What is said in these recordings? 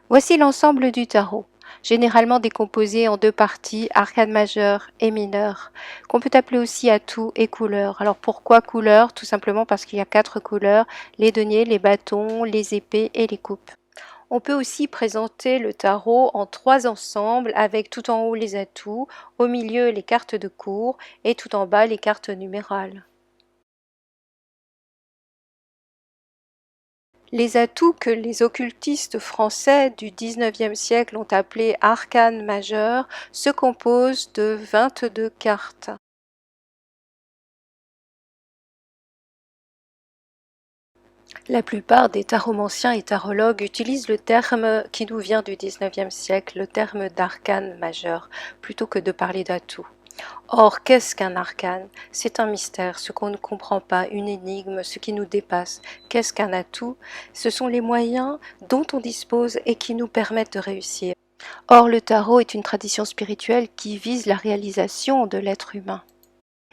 Voici l'ensemble du tarot, généralement décomposé en deux parties, arcane majeur et mineur, qu'on peut appeler aussi atout et couleur. Alors pourquoi couleur? Tout simplement parce qu'il y a 4 couleurs, les deniers, les bâtons, les épées et les coupes. On peut aussi présenter le tarot en 3 ensembles avec tout en haut les atouts, au milieu les cartes de cour et tout en bas les cartes numérales. Les atouts que les occultistes français du XIXe siècle ont appelés arcanes majeures se composent de 22 cartes. La plupart des taromanciens et tarologues utilisent le terme qui nous vient du XIXe siècle, le terme d'arcane majeur, plutôt que de parler d'atout. Or, qu'est-ce qu'un arcane? C'est un mystère, ce qu'on ne comprend pas, une énigme, ce qui nous dépasse. Qu'est-ce qu'un atout? Ce sont les moyens dont on dispose et qui nous permettent de réussir. Or, le tarot est une tradition spirituelle qui vise la réalisation de l'être humain.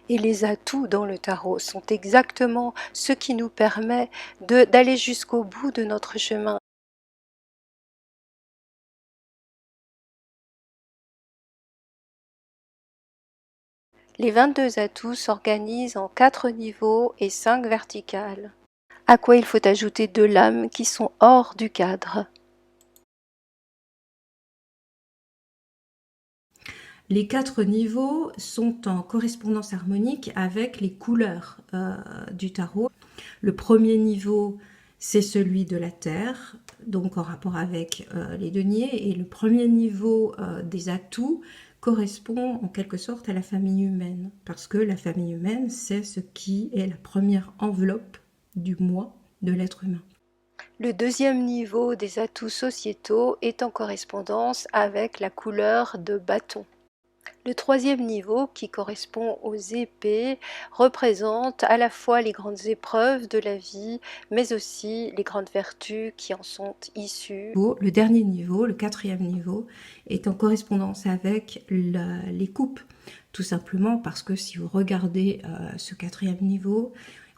Et les atouts dans le tarot sont exactement ce qui nous permet d'aller jusqu'au bout de notre chemin. Les 22 atouts s'organisent en 4 niveaux et 5 verticales. À quoi il faut ajouter 2 lames qui sont hors du cadre. Les 4 niveaux sont en correspondance harmonique avec les couleurs du tarot. Le premier niveau, c'est celui de la Terre, donc en rapport avec les deniers. Et le premier niveau des atouts correspond en quelque sorte à la famille humaine, parce que la famille humaine, c'est ce qui est la première enveloppe du moi de l'être humain. Le deuxième niveau des atouts sociétaux est en correspondance avec la couleur de bâton. Le troisième niveau, qui correspond aux épées, représente à la fois les grandes épreuves de la vie, mais aussi les grandes vertus qui en sont issues. Le dernier niveau, le quatrième niveau, est en correspondance avec les coupes, tout simplement parce que si vous regardez ce quatrième niveau,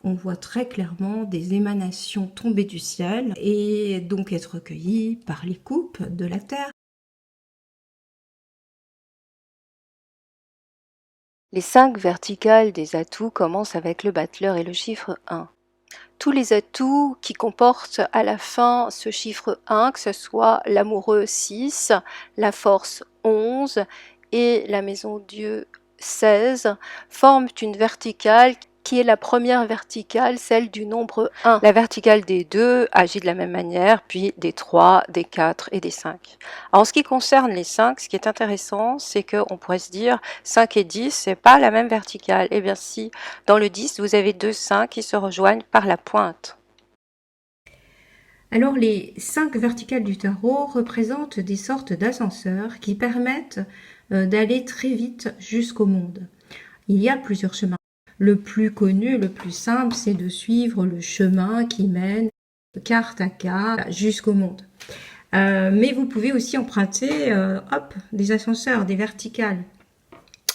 on voit très clairement des émanations tomber du ciel et donc être recueillies par les coupes de la terre. Les 5 verticales des atouts commencent avec le battleur et le chiffre 1. Tous les atouts qui comportent à la fin ce chiffre 1, que ce soit l'amoureux 6, la force 11 et la maison Dieu 16, forment une verticale qui est la première verticale, celle du nombre 1. La verticale des 2 agit de la même manière, puis des 3, des 4 et des 5. En ce qui concerne les 5, ce qui est intéressant, c'est qu'on pourrait se dire 5 et 10, c'est pas la même verticale. Eh bien si, dans le 10, vous avez 2 5 qui se rejoignent par la pointe. Alors les 5 verticales du tarot représentent des sortes d'ascenseurs qui permettent d'aller très vite jusqu'au monde. Il y a plusieurs chemins. Le plus connu, le plus simple, c'est de suivre le chemin qui mène carte à carte jusqu'au monde. Mais vous pouvez aussi emprunter des ascenseurs, des verticales.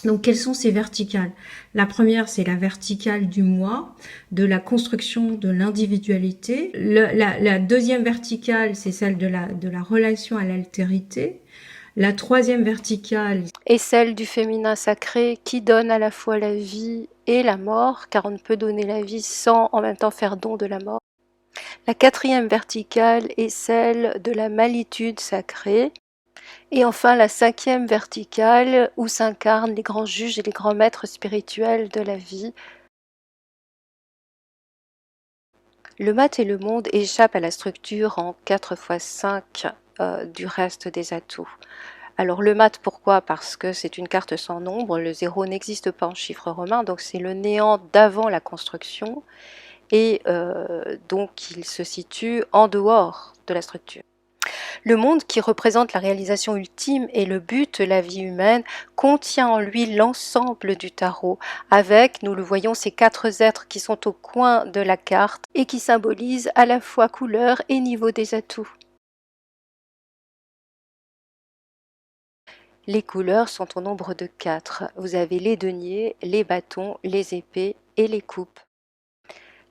Donc, quelles sont ces verticales? La première, c'est la verticale du moi, de la construction de l'individualité. La deuxième verticale, c'est celle de la relation à l'altérité. La troisième verticale est celle du féminin sacré qui donne à la fois la vie et la mort, car on ne peut donner la vie sans en même temps faire don de la mort. La quatrième verticale est celle de la malitude sacrée. Et enfin la cinquième verticale où s'incarnent les grands juges et les grands maîtres spirituels de la vie. Le mat et le monde échappent à la structure en 4 x 5 du reste des atouts. Alors le mat, pourquoi? Parce que c'est une carte sans nombre, le 0 n'existe pas en chiffre romain, donc c'est le néant d'avant la construction, et donc il se situe en dehors de la structure. Le monde, qui représente la réalisation ultime et le but de la vie humaine, contient en lui l'ensemble du tarot, avec, nous le voyons, ces 4 êtres qui sont au coin de la carte et qui symbolisent à la fois couleur et niveau des atouts. Les couleurs sont au nombre de 4. Vous avez les deniers, les bâtons, les épées et les coupes.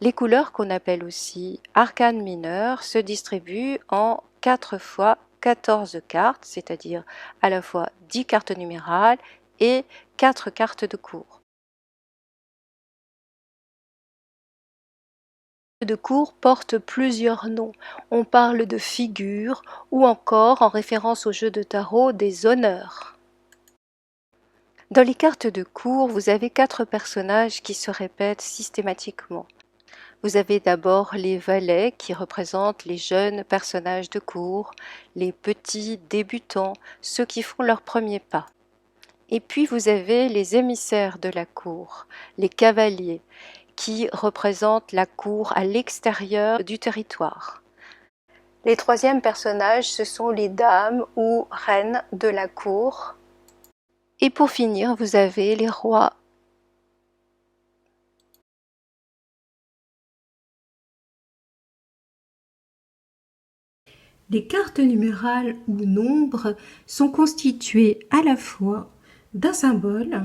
Les couleurs, qu'on appelle aussi arcanes mineures, se distribuent en 4 fois 14 cartes, c'est-à-dire à la fois 10 cartes numérales et 4 cartes de cour. De cour porte plusieurs noms. On parle de figures ou encore, en référence au jeu de tarot, des honneurs. Dans les cartes de cour, vous avez 4 personnages qui se répètent systématiquement. Vous avez d'abord les valets qui représentent les jeunes personnages de cour, les petits débutants, ceux qui font leurs premiers pas. Et puis vous avez les émissaires de la cour, les cavaliers, qui représentent la cour à l'extérieur du territoire. Les troisièmes personnages, ce sont les dames ou reines de la cour. Et pour finir, vous avez les rois. Les cartes numérales ou nombres sont constituées à la fois d'un symbole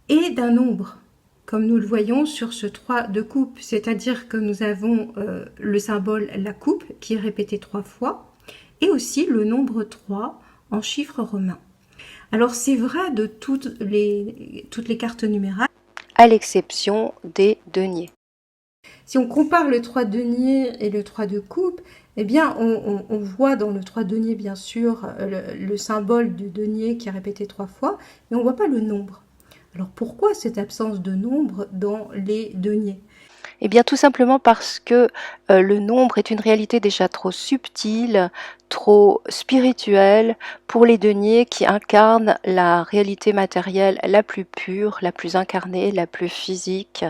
et d'un nombre, comme nous le voyons sur ce 3 de coupe, c'est-à-dire que nous avons le symbole la coupe qui est répété 3 fois, et aussi le nombre 3 en chiffres romains. Alors c'est vrai de toutes les cartes numérales, À l'exception des deniers. Si on compare le 3 de denier et le 3 de coupe, eh bien, on voit dans le 3 de denier, bien sûr, le symbole du denier qui est répété 3 fois, mais on ne voit pas le nombre. Alors pourquoi cette absence de nombre dans les deniers? Eh bien tout simplement parce que le nombre est une réalité déjà trop subtile, trop spirituelle pour les deniers qui incarnent la réalité matérielle la plus pure, la plus incarnée, la plus physique.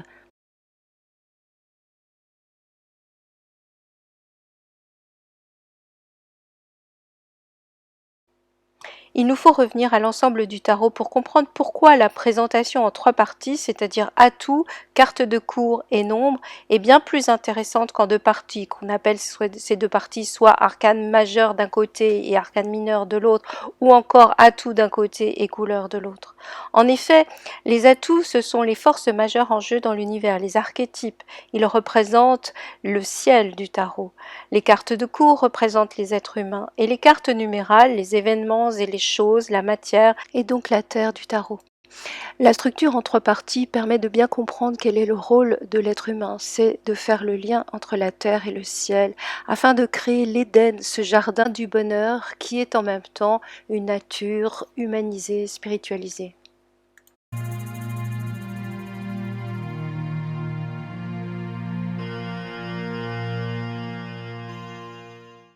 Il nous faut revenir à l'ensemble du tarot pour comprendre pourquoi la présentation en 3 parties, c'est-à-dire atouts, cartes de cour et nombres, est bien plus intéressante qu'en 2 parties, qu'on appelle ces 2 parties soit arcane majeur d'un côté et arcane mineur de l'autre, ou encore atouts d'un côté et couleurs de l'autre. En effet, les atouts, ce sont les forces majeures en jeu dans l'univers, les archétypes. Ils représentent le ciel du tarot. Les cartes de cour représentent les êtres humains, et les cartes numérales, les événements et les choses, la matière, et donc la terre du tarot. La structure en 3 parties permet de bien comprendre quel est le rôle de l'être humain, c'est de faire le lien entre la terre et le ciel, afin de créer l'Éden, ce jardin du bonheur qui est en même temps une nature humanisée, spiritualisée.